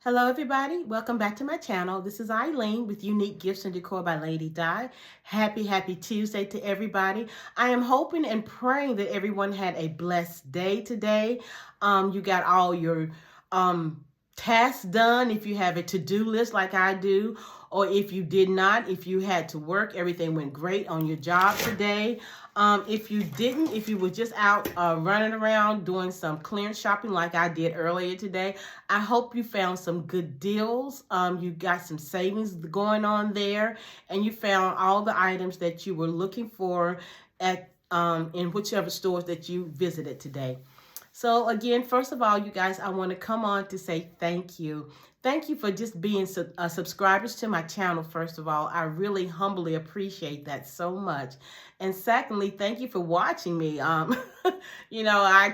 Hello everybody, welcome back to my channel. This is Eileen with Unique Gifts and Decor by Lady Di. Happy Tuesday to everybody. I am hoping and praying that everyone had a blessed day today. You got all your tasks done if you have a to-do list like I do, or if you did not, if you had to work, everything went great on your job today. If you didn't, if you were just out running around doing some clearance shopping like I did earlier today, I hope you found some good deals. You got some savings going on there, and you found all the items that you were looking for at in whichever stores that you visited today. So again, first of all, you guys, I want to come on to say thank you. Thank you for just being subscribers to my channel, first of all. I really humbly appreciate that so much. And secondly, thank you for watching me. You know, I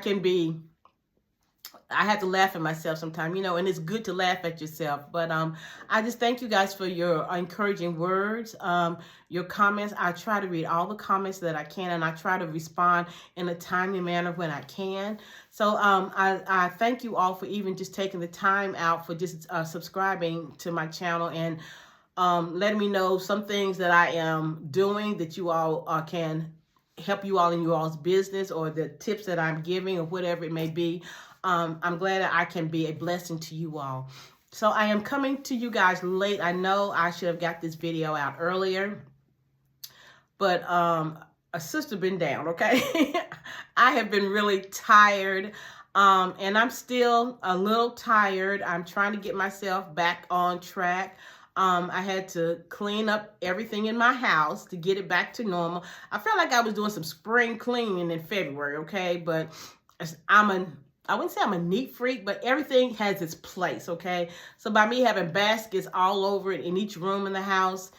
have to laugh at myself sometimes, and it's good to laugh at yourself. But I just thank you guys for your encouraging words, your comments. I try to read all the comments that I can, and I try to respond in a timely manner when I can. So I thank you all for even just taking the time out for just subscribing to my channel and letting me know some things that I am doing that you all can help you all in your all's business, or the tips that I'm giving, or whatever it may be. I'm glad that I can be a blessing to you all. So I am coming to you guys late. I know I should have got this video out earlier, but a sister been down, okay? I have been really tired, and I'm still a little tired. I'm trying to get myself back on track. I had to clean up everything in my house to get it back to normal. I felt like I was doing some spring cleaning in February, okay? But I wouldn't say I'm a neat freak, but everything has its place, okay? So by me having baskets all over it in each room in the house,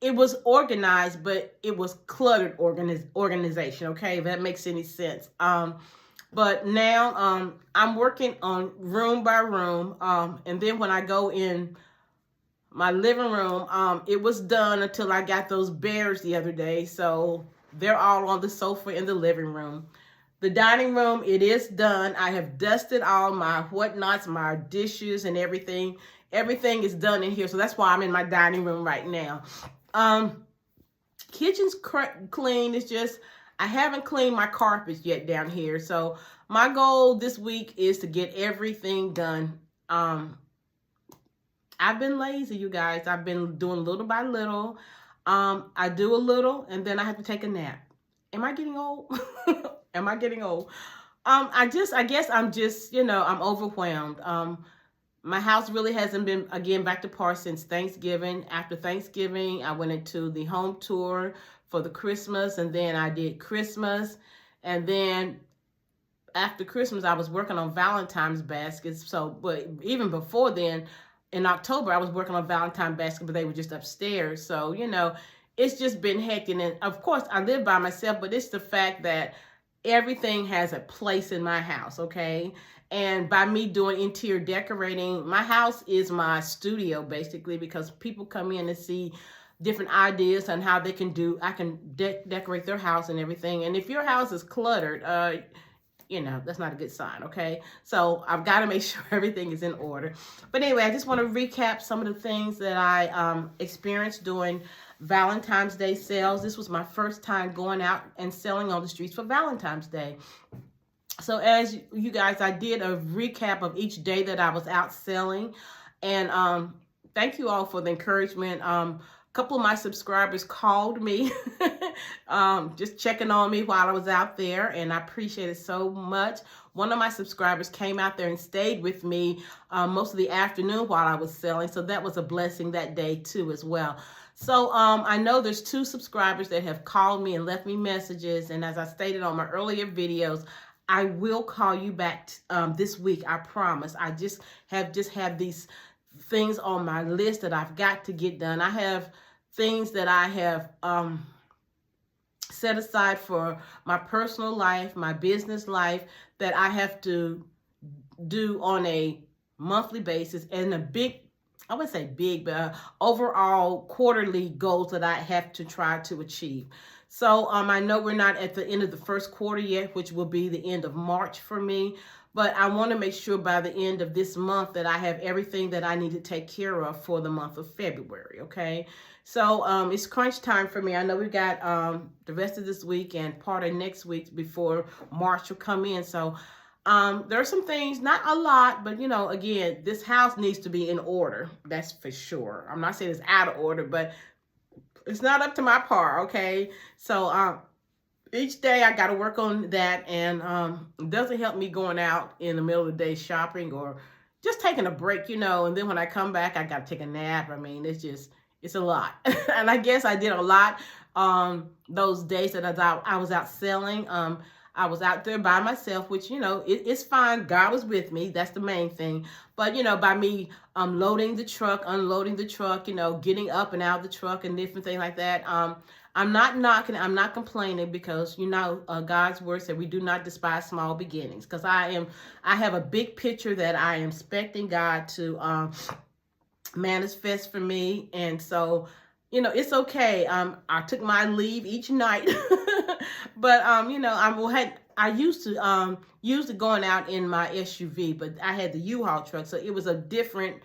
it was organized, but it was cluttered organization, okay? If that makes any sense. But now I'm working on room by room, and then when I go in my living room, it was done until I got those bears the other day. So they're all on the sofa in the living room. The dining room, it is done. I have dusted all my whatnots, my dishes and everything. Everything is done in here. So that's why I'm in my dining room right now. Kitchen's clean. It's just, I haven't cleaned my carpets yet down here. So my goal this week is to get everything done. I've been lazy, you guys. I've been doing little by little. I do a little, and then I have to take a nap. Am I getting old? Am I getting old? I guess I'm just, I'm overwhelmed. My house really hasn't been, again, back to par since Thanksgiving. After Thanksgiving, I went into the home tour for the Christmas, and then I did Christmas. And then after Christmas, I was working on Valentine's baskets. So, but even before then, in October, I was working on Valentine baskets, but they were just upstairs. So, it's just been hectic. And of course, I live by myself, but it's the fact that everything has a place in my house, okay? And by me doing interior decorating, my house is my studio, basically, because people come in and see different ideas on how I can decorate their house and everything. And if your house is cluttered, that's not a good sign, okay? So I've got to make sure everything is in order. But anyway, I just want to recap some of the things that I experienced during Valentine's Day sales. This was my first time going out and selling on the streets for Valentine's Day. So as you guys, I did a recap of each day that I was out selling. And thank you all for the encouragement. A couple of my subscribers called me just checking on me while I was out there, and I appreciate it so much. One of my subscribers came out there and stayed with me most of the afternoon while I was selling, so that was a blessing that day too as well. So I know there's 2 subscribers that have called me and left me messages, and as I stated on my earlier videos, I will call you back this week, I promise. I just have these things on my list that I've got to get done. I have things that I have set aside for my personal life, my business life, that I have to do on a monthly basis, and I wouldn't say big, but overall quarterly goals that I have to try to achieve. So I know we're not at the end of the first quarter yet, which will be the end of March for me, but I want to make sure by the end of this month that I have everything that I need to take care of for the month of February. Okay. So it's crunch time for me. I know we got the rest of this week and part of next week before March will come in. So there are some things, not a lot, but you know, again, this house needs to be in order. That's for sure. I'm not saying it's out of order, but it's not up to my par. Okay. So each day I got to work on that, and it doesn't help me going out in the middle of the day shopping or just taking a break, you know, and then when I come back, I got to take a nap. I mean, it's a lot. And I guess I did a lot those days that I was out selling. I was out there by myself, which, you know, it's fine. God was with me. That's the main thing. But, you know, by me loading the truck, unloading the truck, you know, getting up and out of the truck and different things like that, I'm not knocking, I'm not complaining, because, you know, God's word said we do not despise small beginnings. Because I have a big picture that I am expecting God to manifest for me. And so, you know, it's okay. I took my leave each night, but you know, I used to going out in my SUV, but I had the U-Haul truck, so it was a different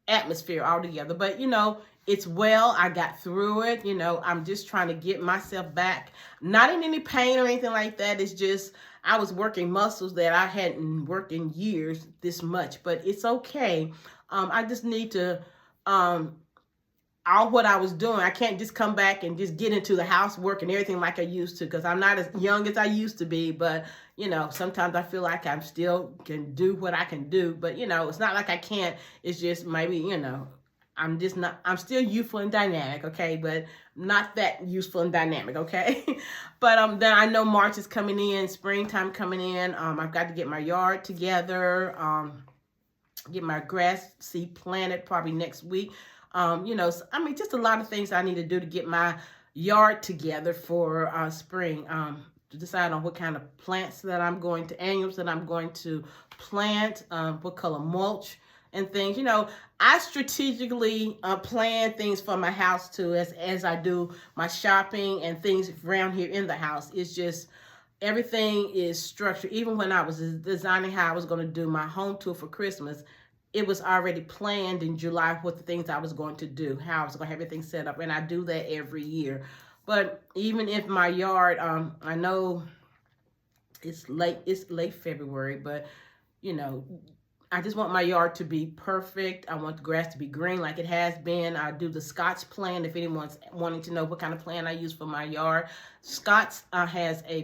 atmosphere altogether. But you know, it's well, I got through it. You know, I'm just trying to get myself back, not in any pain or anything like that. It's just I was working muscles that I hadn't worked in years this much, but it's okay. I just need to all what I was doing. I can't just come back and just get into the housework and everything like I used to, because I'm not as young as I used to be. But, you know, sometimes I feel like I'm still can do what I can do. But, you know, it's not like I can't. It's just maybe, you know, I'm just not, I'm still youthful and dynamic, okay? But not that useful and dynamic, okay? But then I know March is coming in, springtime coming in. I've got to get my yard together, get my grass seed planted probably next week. You know, so, I mean, just a lot of things I need to do to get my yard together for spring. To decide on what kind of plants that I'm going to, annuals that I'm going to plant, what color mulch and things. You know, I strategically plan things for my house too, as I do my shopping and things around here in the house. It's just everything is structured. Even when I was designing how I was going to do my home tour for Christmas, it was already planned in July what the things I was going to do, how I was going to have everything set up. And I do that every year. But even if my yard, I know it's late February, but, you know, I just want my yard to be perfect. I want the grass to be green like it has been. I do the Scotch plan. If anyone's wanting to know what kind of plan I use for my yard, Scotch has a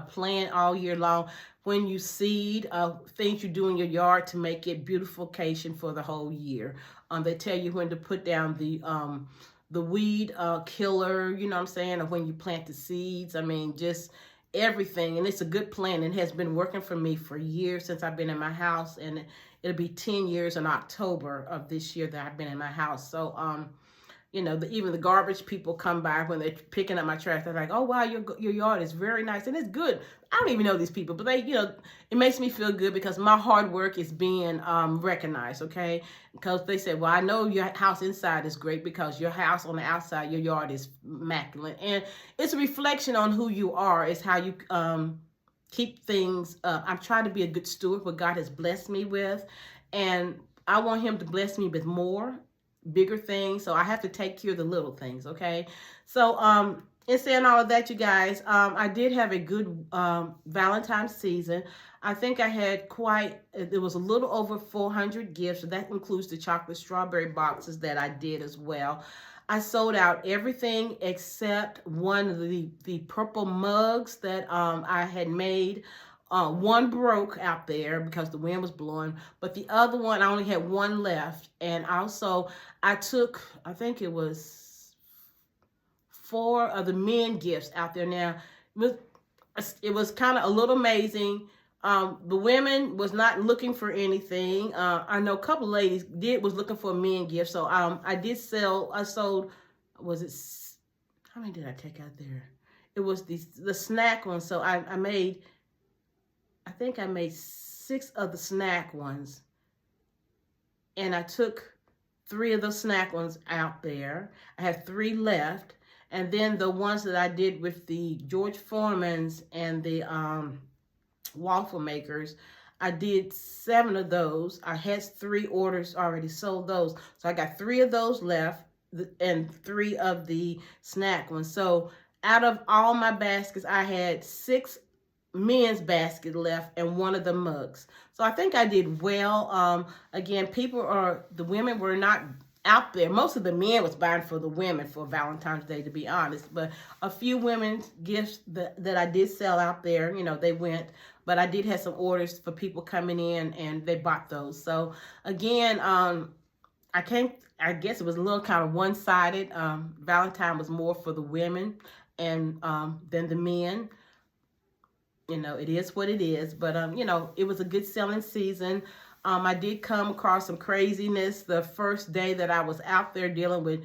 plan all year long. When you seed, things you do in your yard to make it beautification for the whole year. They tell you when to put down the weed killer, you know what I'm saying, or when you plant the seeds. I mean, just everything. And it's a good plan and has been working for me for years since I've been in my house. And it'll be 10 years in October of this year that I've been in my house. So, you know, even the garbage people come by when they're picking up my trash. They're like, oh, wow, your yard is very nice. And it's good. I don't even know these people, but they, you know, it makes me feel good because my hard work is being recognized, okay? Because they said, well, I know your house inside is great because your house on the outside, your yard is immaculate. And it's a reflection on who you are. It's how you keep things up. I'm trying to be a good steward, what God has blessed me with. And I want him to bless me with more, bigger things. So I have to take care of the little things, okay? So in saying all of that, you guys, I did have a good Valentine's season. I think I had it was a little over 400 gifts. So that includes the chocolate strawberry boxes that I did as well. I sold out everything except one of the purple mugs that I had made. One broke out there because the wind was blowing, but the other one, I only had one left. And also I took, I think it was 4 of the men gifts out there. Now, it was kind of a little amazing. The women was not looking for anything. I know a couple ladies was looking for a men gift. So I sold, was it, how many did I take out there? It was the snack one. So I think I made 6 of the snack ones. And I took 3 of the snack ones out there. I have 3 left. And then the ones that I did with the George Foreman's and the waffle makers, I did 7 of those. I had 3 orders already sold those. So I got 3 of those left and 3 of the snack ones. So out of all my baskets, I had 6 men's basket left and 1 of the mugs. So I think I did well. Again, the women were not out there. Most of the men was buying for the women for Valentine's Day, to be honest. But a few women's gifts that I did sell out there, they went. But I did have some orders for people coming in, and they bought those. So again, I guess it was a little kind of one-sided. Valentine was more for the women and than the men. It is what it is. But it was a good selling season. I did come across some craziness the first day that I was out there dealing with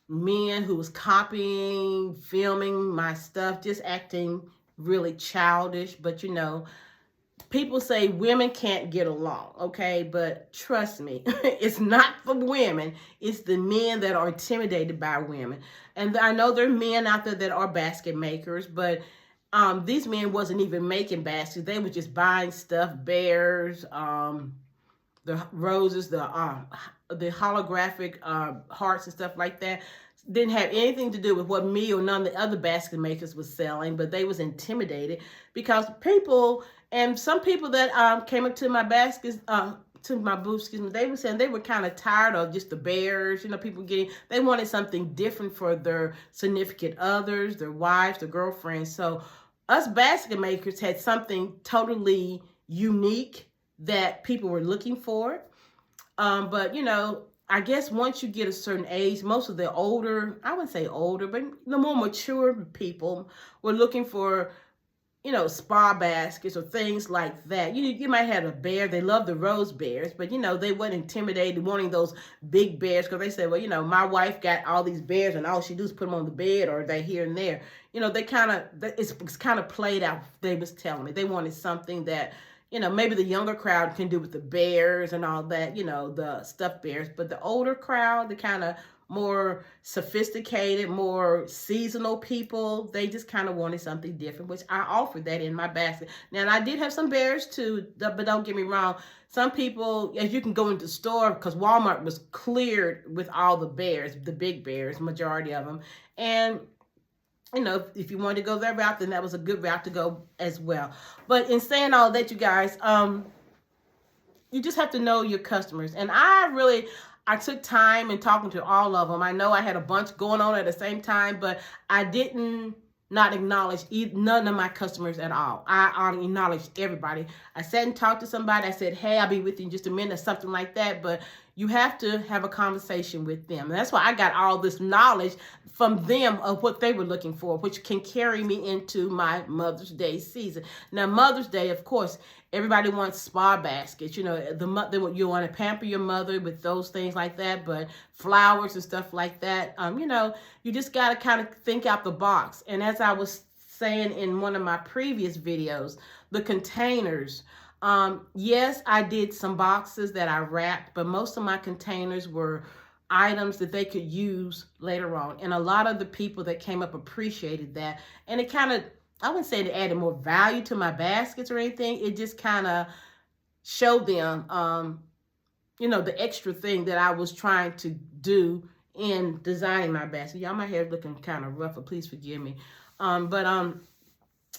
men who was copying, filming my stuff, just acting really childish. But people say women can't get along, okay? But trust me, it's not for women. It's the men that are intimidated by women. And I know there are men out there that are basket makers, but these men wasn't even making baskets. They were just buying stuff, bears, the roses, the holographic hearts and stuff like that. Didn't have anything to do with what me or none of the other basket makers was selling, but they was intimidated because some people that came up to my baskets, to my booth, they were saying they were kind of tired of just the bears, people they wanted something different for their significant others, their wives, their girlfriends. So us basket makers had something totally unique that people were looking for. But I guess once you get a certain age, most of the older, I wouldn't say older, but the more mature people were looking for, spa baskets or things like that. You might have a bear. They love the rose bears, but, they weren't intimidated wanting those big bears because they said, well, my wife got all these bears and all she does is put them on the bed or they here and there. They it's kind of played out. They was telling me they wanted something that, maybe the younger crowd can do with the bears and all that, the stuffed bears. But the older crowd, the kind of more sophisticated, more seasonal people, they just kind of wanted something different, which I offered that in my basket. Now, I did have some bears too, but don't get me wrong. Some people, as you can go into the store, because Walmart was cleared with all the bears, the big bears, majority of them. And if you wanted to go that route, then that was a good route to go as well. But in saying all that, you guys, you just have to know your customers. And I took time in talking to all of them. I know I had a bunch going on at the same time, but I didn't not acknowledge none of my customers at all. I acknowledged everybody. I sat and talked to somebody. I said, hey, I'll be with you in just a minute or something like that. But you have to have a conversation with them. And that's why I got all this knowledge from them of what they were looking for, which can carry me into my Mother's Day season. Now, Mother's Day, of course, everybody wants spa baskets. You want to pamper your mother with those things like that, but flowers and stuff like that. You just got to kind of think out the box. And as I was saying in one of my previous videos, the containers. Yes, I did some boxes that I wrapped, but most of my containers were items that they could use later on. And a lot of the people that came up appreciated that. And it kind of, I wouldn't say it added more value to my baskets or anything. It just kind of showed them, the extra thing that I was trying to do in designing my basket. Y'all, my hair looking kind of rough, but please forgive me.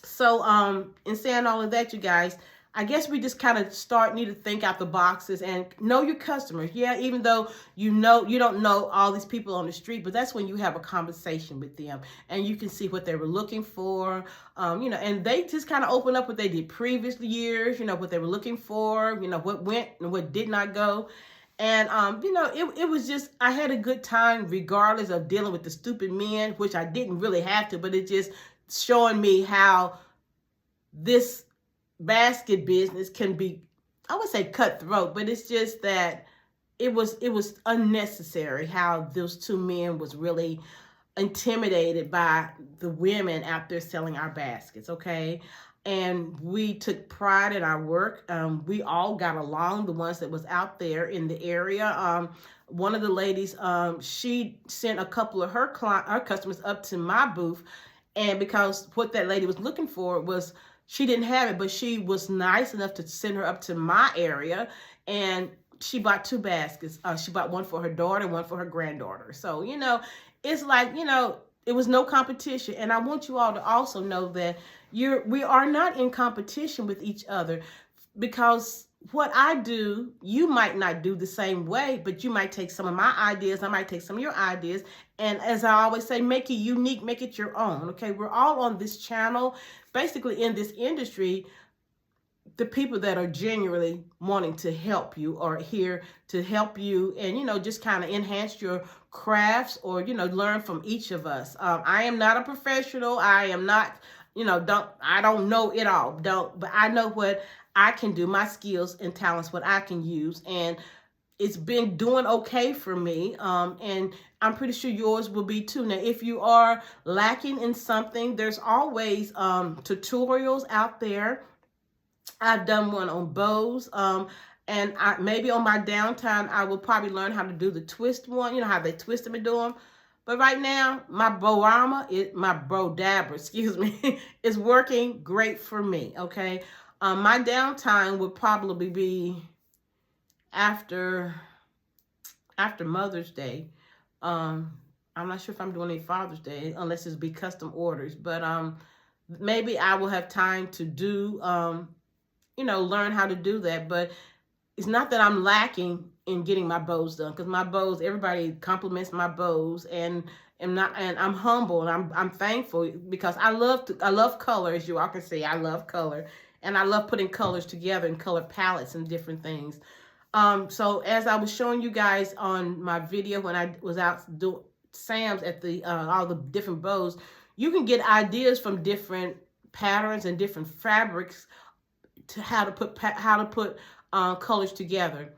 So in saying all of that, you guys, I guess we just kind of need to think out the boxes and know your customers. Yeah, even though you don't know all these people on the street, but that's when you have a conversation with them and you can see what they were looking for. And they just kind of open up what they did previous years, what they were looking for, what went and what did not go. And, it was just, I had a good time regardless of dealing with the stupid men, which I didn't really have to, but it just showing me how this basket business can be, I would say cutthroat, but it's just that it was unnecessary how those 2 men was really intimidated by the women out there selling our baskets, okay? And we took pride in our work. We all got along, the ones that was out there in the area. One of the ladies, she sent a couple of her customers up to my booth, and because what that lady was looking for was she didn't have it, but she was nice enough to send her up to my area, and she bought 2 baskets. She bought one for her daughter, one for her granddaughter. So, it's like, it was no competition. And I want you all to also know that we are not in competition with each other, because what I do, you might not do the same way, but you might take some of my ideas, I might take some of your ideas, and as I always say, make it unique, make it your own. Okay, we're all on this channel, basically in this industry. The people that are genuinely wanting to help you are here to help you, and just kind of enhance your crafts, or learn from each of us. I am not a professional. I am not, I don't know it all, but I know what I can do, my skills and talents, what I can use, and it's been doing okay for me. And I'm pretty sure yours will be too. Now, if you are lacking in something, there's always tutorials out there. I've done one on bows. And maybe on my downtime, I will probably learn how to do the twist one, how they twist them and do them. But right now, my bow dabber, excuse me, is working great for me, okay? My downtime would probably be after Mother's Day. I'm not sure if I'm doing any Father's Day, unless it's be custom orders. But maybe I will have time to do, learn how to do that. But it's not that I'm lacking in getting my bows done, because my bows, everybody compliments my bows, and I'm humble, and I'm thankful, because I love color. As you all can see, I love color, and I love putting colors together and color palettes and different things. So as I was showing you guys on my video when I was out doing Sam's at the all the different bows, you can get ideas from different patterns and different fabrics to how to put colors together.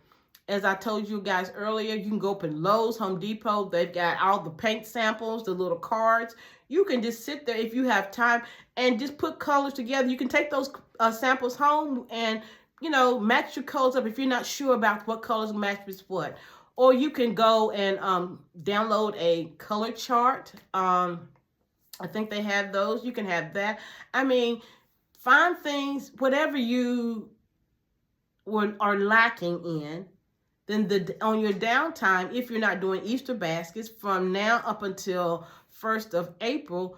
As I told you guys earlier, you can go up in Lowe's, Home Depot. They've got all the paint samples, the little cards. You can just sit there if you have time and just put colors together. You can take those samples home and, match your colors up if you're not sure about what colors match with what. Or you can go and download a color chart. I think they have those. You can have that. I mean, find things, whatever you are lacking in. Then on your downtime, if you're not doing Easter baskets, from now up until 1st of April,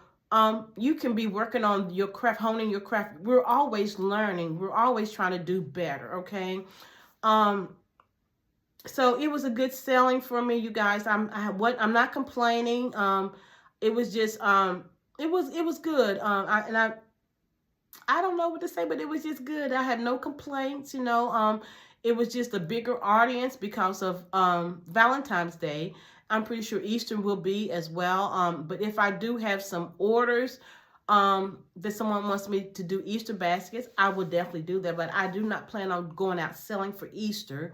you can be working on your craft, honing your craft. We're always learning. We're always trying to do better, okay? So it was a good selling for me, you guys. I'm not complaining. It was just it was good. I don't know what to say, but it was just good. I had no complaints, It was just a bigger audience because of Valentine's Day. I'm pretty sure Easter will be as well. But if I do have some orders that someone wants me to do Easter baskets, I will definitely do that. But I do not plan on going out selling for Easter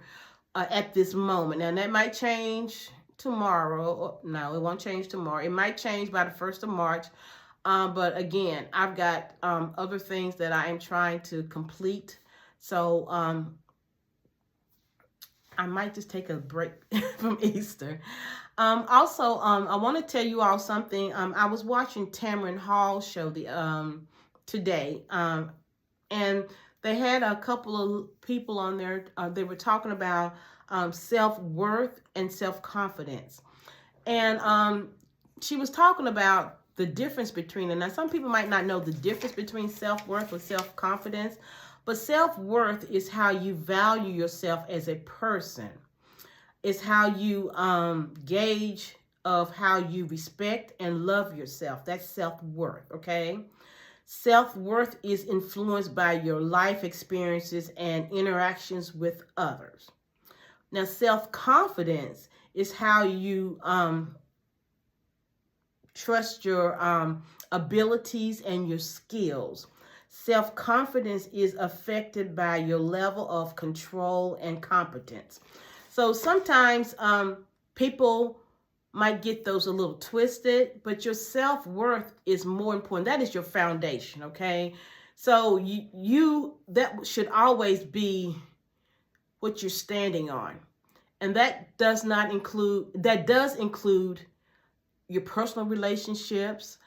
at this moment. And that might change tomorrow. No, it won't change tomorrow. It might change by the 1st of March. But again, I've got other things that I am trying to complete. So I might just take a break from Easter. Also, I want to tell you all something. I was watching Tamron Hall's show today, and they had a couple of people on there. They were talking about self-worth and self-confidence. And she was talking about the difference between them. Now, some people might not know the difference between self-worth or self-confidence, but self-worth is how you value yourself as a person. It's how you gauge of how you respect and love yourself. That's self-worth, okay? Self-worth is influenced by your life experiences and interactions with others. Now, self-confidence is how you trust your abilities and your skills. Self-confidence is affected by your level of control and competence. So sometimes people might get those a little twisted, but your self-worth is more important. That is your foundation, okay? So you that should always be what you're standing on. And that does include your personal relationships,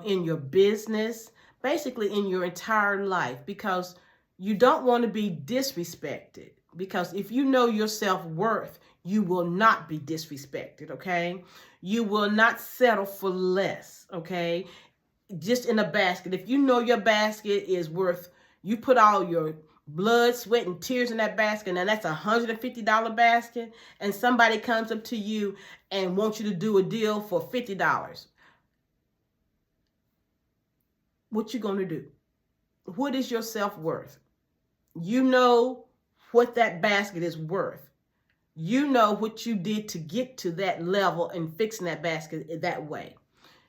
in your business, basically in your entire life, because you don't want to be disrespected. Because if you know your self-worth, you will not be disrespected, okay? You will not settle for less, okay? Just in a basket. If you know your basket is worth, you put all your blood, sweat, and tears in that basket, and that's $150 basket, and somebody comes up to you and wants you to do a deal for $50, what you gonna do? What is your self-worth? You know what that basket is worth. You know what you did to get to that level and fixing that basket that way.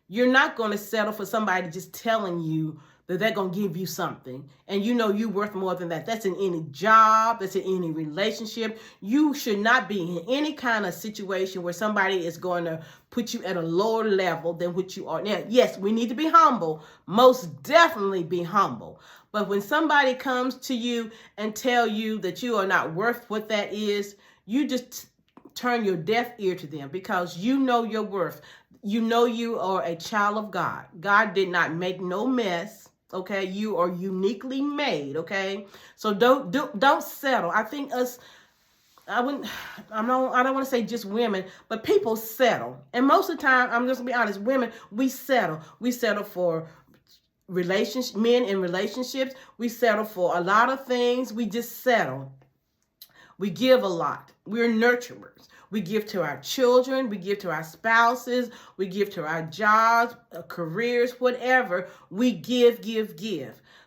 You're not going to settle for somebody just telling you that they're going to give you something. And you know you're worth more than that. That's in any job. That's in any relationship. You should not be in any kind of situation where somebody is going to put you at a lower level than what you are. Now, yes, we need to be humble. Most definitely be humble. But when somebody comes to you and tell you that you are not worth what that is, you just turn your deaf ear to them, because you know your worth. You know you are a child of God. God did not make no mess. Okay, you are uniquely made. Okay, so don't settle. I think I don't want to say just women, but people settle, and most of the time, I'm just gonna be honest, women, we settle. We settle for relationships, men in relationships. We settle for a lot of things. We just settle. We give a lot. We're nurturers. We give to our children. We give to our spouses. We give to our jobs, careers, whatever. We give.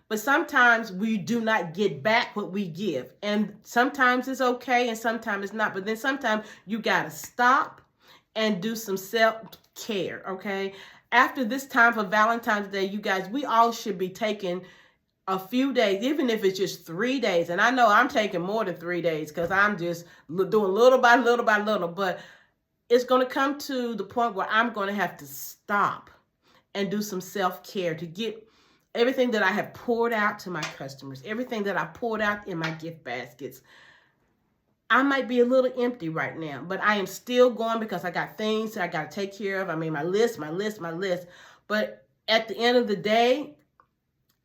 But sometimes we do not get back what we give. And sometimes it's okay and sometimes it's not. But then sometimes you got to stop and do some self-care, okay? After this time for Valentine's Day, you guys, we all should be taking a few days, even if it's just 3 days. And I know I'm taking more than 3 days because I'm just doing little by little by little. But it's going to come to the point where I'm going to have to stop and do some self-care to get everything that I have poured out to my customers, everything that I poured out in my gift baskets. I might be a little empty right now, but I am still going because I got things that I got to take care of. I mean, my list. But at the end of the day,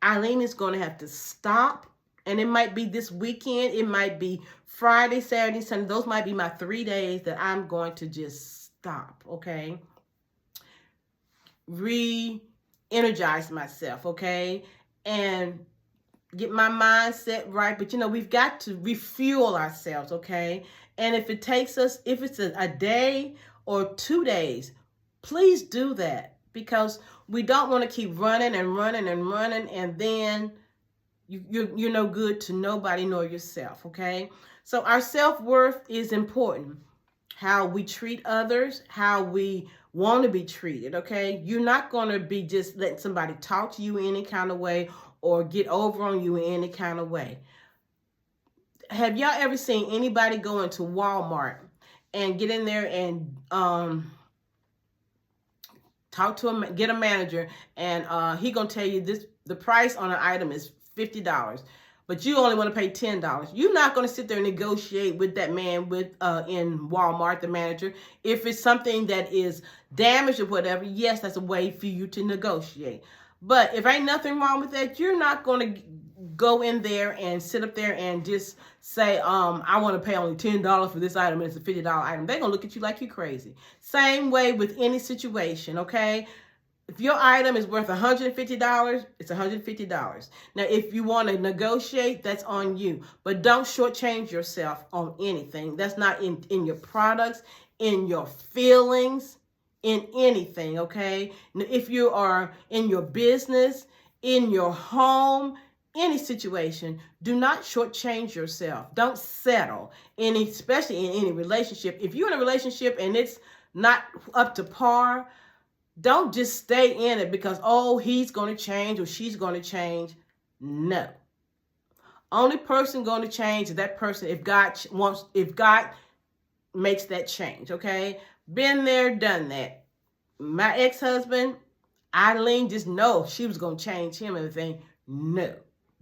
Eileen is going to have to stop, and it might be this weekend. It might be Friday, Saturday, Sunday. Those might be my 3 days that I'm going to just stop, okay? Re-energize myself, okay? And get my mindset right. But, we've got to refuel ourselves, okay? And if it takes us, if it's a day or 2 days, please do that, because we don't want to keep running, and then you're no good to nobody nor yourself, okay? So our self-worth is important. How we treat others, how we want to be treated, okay? You're not going to be just letting somebody talk to you any kind of way or get over on you in any kind of way. Have y'all ever seen anybody go into Walmart and get in there and talk to him, get a manager, and he gonna tell you the price on an item is $50, but you only want to pay $10. You're not gonna sit there and negotiate with that man in Walmart, the manager. If it's something that is damaged or whatever, yes, that's a way for you to negotiate. But if ain't nothing wrong with that, you're not gonna go in there and sit up there and just say, I want to pay only $10 for this item and it's a $50 item. They're going to look at you like you're crazy. Same way with any situation, okay? If your item is worth $150, it's $150. Now, if you want to negotiate, that's on you. But don't shortchange yourself on anything. That's not in your products, in your feelings, in anything, okay? Now, if you are in your business, in your home, any situation, do not shortchange yourself. Don't settle, especially in any relationship. If you're in a relationship and it's not up to par, don't just stay in it because, he's going to change or she's going to change. No. Only person going to change is that person if God makes that change, okay? Been there, done that. My ex-husband, Eileen, just know she was going to change him and everything. No.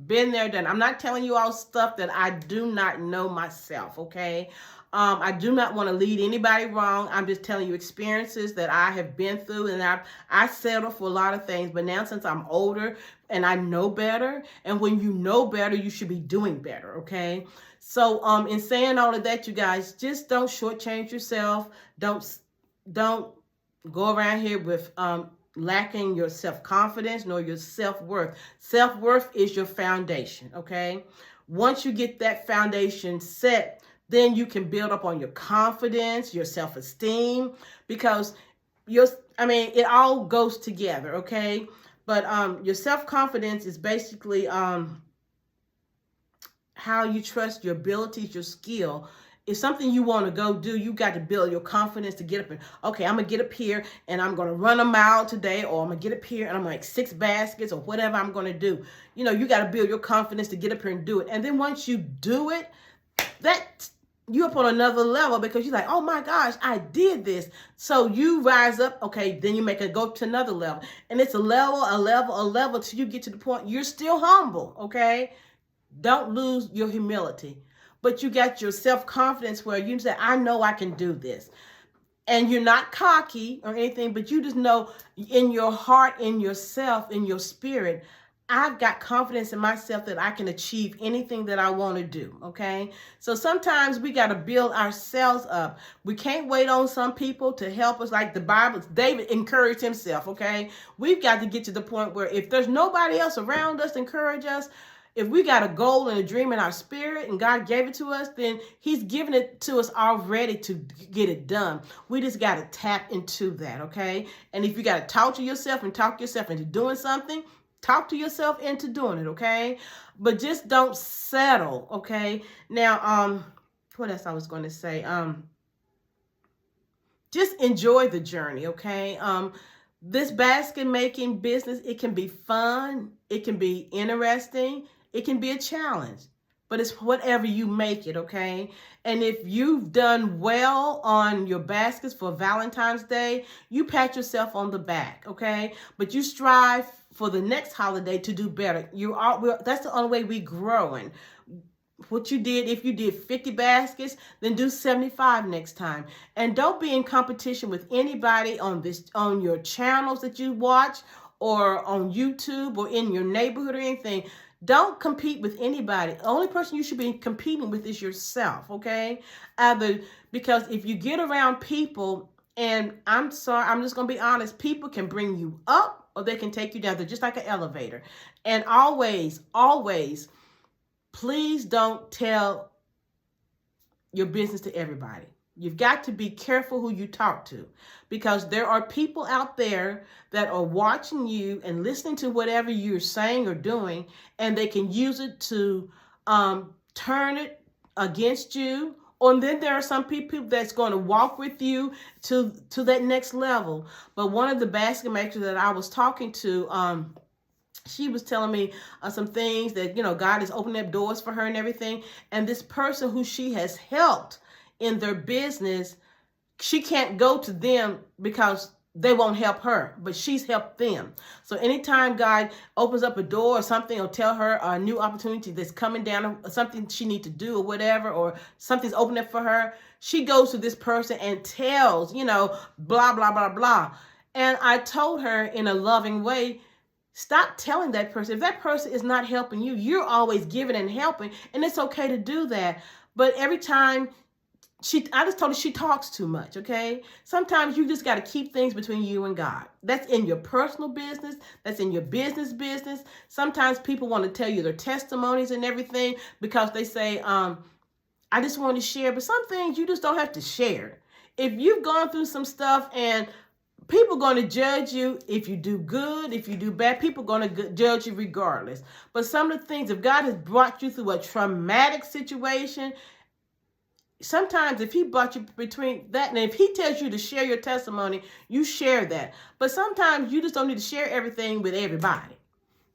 Been there, done. I'm not telling you all stuff that I do not know myself, okay? I do not want to lead anybody wrong. I'm just telling you experiences that I have been through, and I settle for a lot of things. But now, since I'm older and I know better, and when you know better, you should be doing better. Okay. So, in saying all of that, you guys, just don't shortchange yourself. Don't go around here with lacking your self-confidence nor your self-worth. Self-worth is your foundation. Okay. Once you get that foundation set, then you can build up on your confidence, your self-esteem, because it all goes together, okay? But your self-confidence is basically how you trust your abilities, your skill. If something you want to go do, you got to build your confidence to get up and, okay, I'm going to get up here and I'm going to run a mile today, or I'm going to get up here and I'm going to make 6 baskets or whatever I'm going to do. You got to build your confidence to get up here and do it. And then once you do it, that you're up on another level, because you're like, oh my gosh, I did this. So you rise up, okay, then you make it go to another level. And it's a level till you get to the point you're still humble, okay? Don't lose your humility. But you got your self-confidence where you say, I know I can do this. And you're not cocky or anything, but you just know in your heart, in yourself, in your spirit, I've got confidence in myself that I can achieve anything that I want to do, okay? So sometimes we got to build ourselves up. We can't wait on some people to help us, like the Bible. David encouraged himself, okay? We've got to get to the point where if there's nobody else around us to encourage us, if we got a goal and a dream in our spirit and God gave it to us, then he's given it to us already to get it done. We just got to tap into that, okay? And if you got to talk to yourself and talk yourself into doing something, talk to yourself into doing it, okay? But just don't settle, okay? Now, what else I was going to say? Just enjoy the journey, okay? This basket making business, it can be fun. It can be interesting. It can be a challenge, but it's whatever you make it, okay? And if you've done well on your baskets for Valentine's Day, you pat yourself on the back, okay? But you strive for the next holiday to do better. That's the only way we growing. What you did, if you did 50 baskets, then do 75 next time. And don't be in competition with anybody on your channels that you watch, or on YouTube, or in your neighborhood or anything. Don't compete with anybody. The only person you should be competing with is yourself, okay? Because if you get around people, and I'm sorry, I'm just going to be honest, people can bring you up or they can take you down. They're just like an elevator. And always, please don't tell your business to everybody. You've got to be careful who you talk to, because there are people out there that are watching you and listening to whatever you're saying or doing, and they can use it to turn it against you. And then there are some people that's going to walk with you to that next level. But one of the basket makers that I was talking to, she was telling me some things that, God is opening up doors for her and everything. And this person who she has helped in their business, she can't go to them because they won't help her, but she's helped them. So anytime God opens up a door or something, or tell her a new opportunity that's coming down, or something she needs to do or whatever, or something's opening up for her, she goes to this person and tells, blah, blah, blah, blah. And I told her in a loving way, stop telling that person. If that person is not helping you, you're always giving and helping, and it's okay to do that. But every time I just told her she talks too much, okay? Sometimes you just got to keep things between you and God. That's in your personal business. That's in your business. Sometimes people want to tell you their testimonies and everything because they say, I just want to share. But some things you just don't have to share. If you've gone through some stuff and people are going to judge you if you do good, if you do bad, people are going to judge you regardless. But some of the things, if God has brought you through a traumatic situation, sometimes if he brought you between that, and if he tells you to share your testimony, you share that. But sometimes you just don't need to share everything with everybody.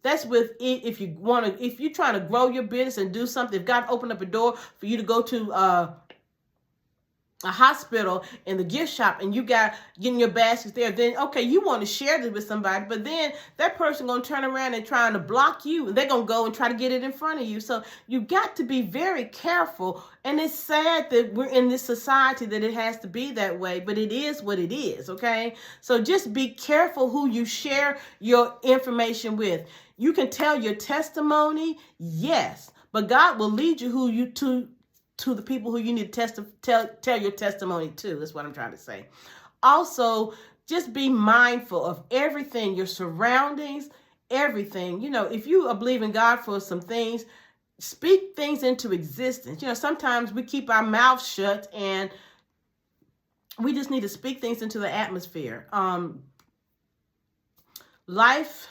That's with if you're trying to grow your business and do something. If God opened up a door for you to go to a hospital in the gift shop and you got getting your baskets there, then okay, you want to share this with somebody, but then that person gonna turn around and trying to block you, and they're gonna go and try to get it in front of you. So you got to be very careful, and it's sad that we're in this society that it has to be that way, but it is what it is. Okay, so just be careful who you share your information with. You can tell your testimony, yes, but God will lead you who you to the people who you need to tell your testimony to. That's what I'm trying to say. Also, just be mindful of everything, your surroundings, everything. You know, if you are believing God for some things, speak things into existence. You know, sometimes we keep our mouth shut and we just need to speak things into the atmosphere. Life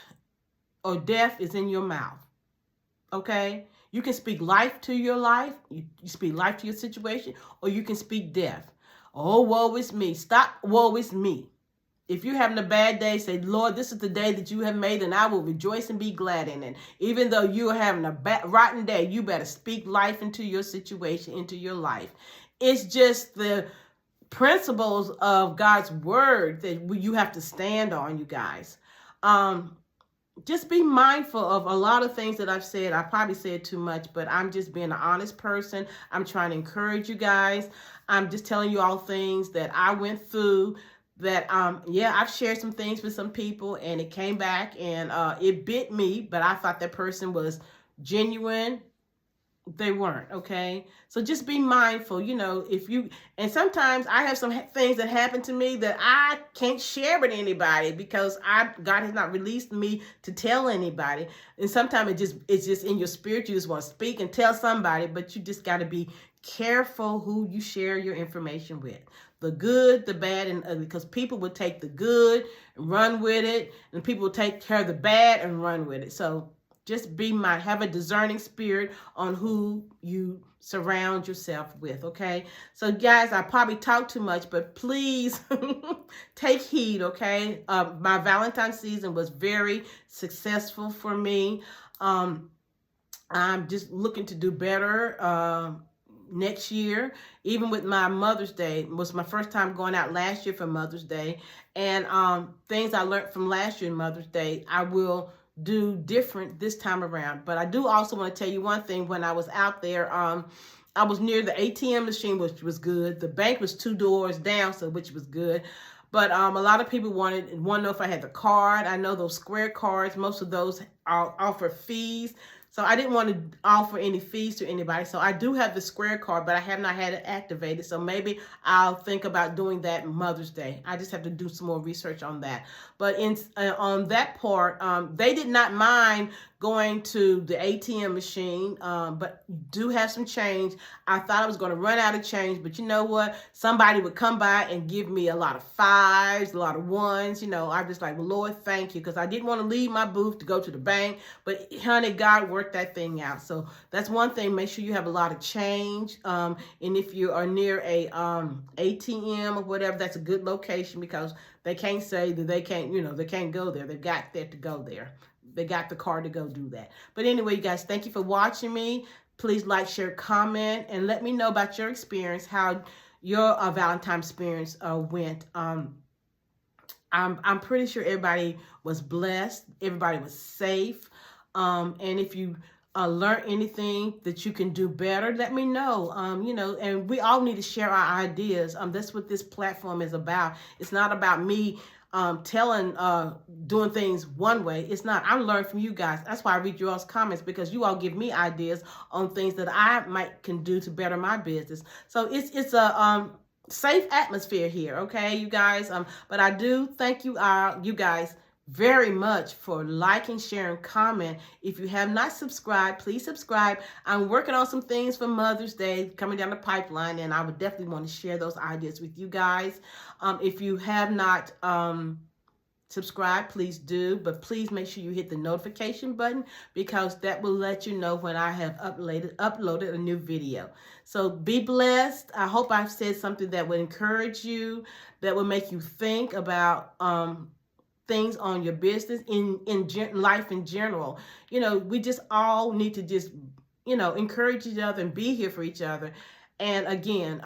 or death is in your mouth. Okay? You can speak life to your life. You speak life to your situation, or you can speak death. Oh, woe is me. Stop, woe is me. If you're having a bad day, say, Lord, this is the day that you have made, and I will rejoice and be glad in it. Even though you are having a rotten day, you better speak life into your situation, into your life. It's just the principles of God's word that you have to stand on, you guys. Just be mindful of a lot of things that I've said. I probably said too much, but I'm just being an honest person. I'm trying to encourage you guys. I'm just telling you all things that I went through that, yeah, I've shared some things with some people and it came back and it bit me, but I thought that person was genuine. They weren't. Okay, so just be mindful. You know, if you, and sometimes I have some things that happen to me that I can't share with anybody because God has not released me to tell anybody. And sometimes it's just in your spirit, you just want to speak and tell somebody, but you just got to be careful who you share your information with. The good, the bad, and ugly, because people will take the good and run with it, and people will take care of the bad and run with it. So just have a discerning spirit on who you surround yourself with, okay? So, guys, I probably talk too much, but please take heed, okay? My Valentine season was very successful for me. I'm just looking to do better next year. Even with my Mother's Day, it was my first time going out last year for Mother's Day. And things I learned from last year Mother's Day, I will do different this time around. But I do also want to tell you one thing. When I was out there, I was near the ATM machine, which was good. The bank was 2 doors down, so which was good. But a lot of people want to know if I had the card. I know those Square cards, most of those offer fees. So I didn't want to offer any fees to anybody. So I do have the Square card, but I have not had it activated. So maybe I'll think about doing that Mother's Day. I just have to do some more research on that. But on that part, they did not mind going to the ATM machine, but do have some change. I thought I was going to run out of change, but you know what? Somebody would come by and give me a lot of 5s, a lot of 1s. You know, I'm just like, well, Lord, thank you, because I didn't want to leave my booth to go to the bank. But honey, God worked that thing out. So that's one thing. Make sure you have a lot of change. And if you are near a ATM or whatever, that's a good location, because they can't say that they can't, they can't go there. They've got there to go there. They got the car to go do that. But anyway, you guys, thank you for watching me. Please like, share, comment, and let me know about your experience, how your Valentine experience went. I'm pretty sure everybody was blessed. Everybody was safe. And if you learn anything that you can do better, let me know. And we all need to share our ideas. That's what this platform is about. It's not about me doing things one way. It's not. I learn from you guys. That's why I read your all's comments, because you all give me ideas on things that I can do to better my business. So it's a safe atmosphere here, okay, you guys. But I do thank you guys very much for liking, sharing, comment. If you have not subscribed, please subscribe. I'm working on some things for Mother's Day coming down the pipeline, and I would definitely want to share those ideas with you guys. If you have not subscribed, please do, but please make sure you hit the notification button, because that will let you know when I have uploaded a new video. So be blessed. I hope I've said something that would encourage you, that will make you think about things on your business, in life in general. We just all need to just encourage each other and be here for each other. And again,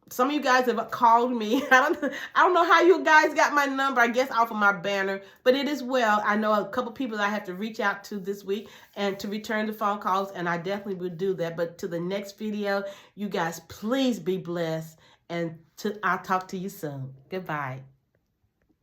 some of you guys have called me. I don't know how you guys got my number. I guess off of my banner, but it is well. I know a couple people I have to reach out to this week and to return the phone calls, and I definitely will do that. But to the next video, you guys please be blessed, and I'll talk to you soon. Goodbye.